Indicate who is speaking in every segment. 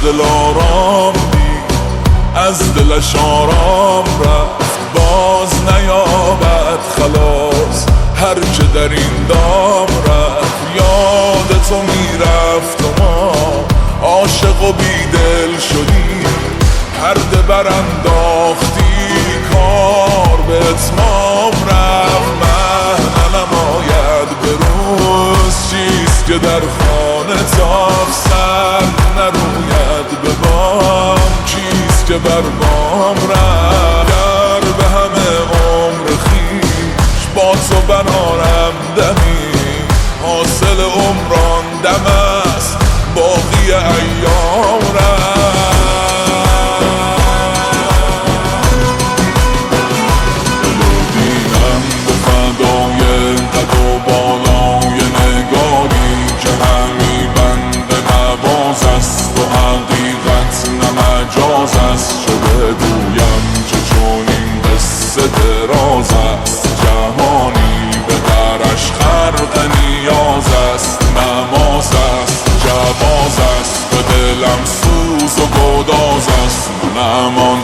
Speaker 1: دل آرام دید، از دلش آرام رفت باز نیابد خلاص. هر که در این دام رفت یاد تو میرفت و ما عاشق و بیدل شدیم. پرده برانداختی کار به اتمام رفت. مهنه نماید به روز چیست که در خانه تاف سر نروید به بام. چیست که بر بام رفت گر به همه عمر خویش با تو بنارم دمی. حاصل عمران دم است باقی ایام رفت. چه بگویم که چون این قصه دراز است، جهانی به درش خرق نیاز است. نماز است جواز است به دلم سوز و گداز است. من امان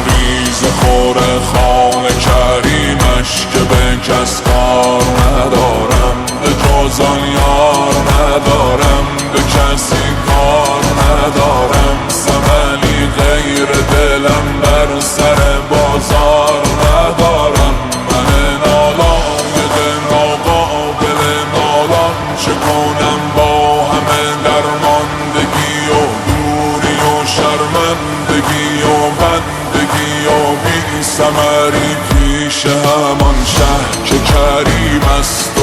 Speaker 1: ریز خور خان کریمش که به کس کار ندارم، به جز آن یار ندارم، به کسی کار ندارم. ثمنی غیر دلم بر سر بازار ندارم. من نالای دل ناقابل نالان چه کنم با همه درماندگی و دوری و شرمندگی و بندگی و بی ثمری پیش همان شه که کریم است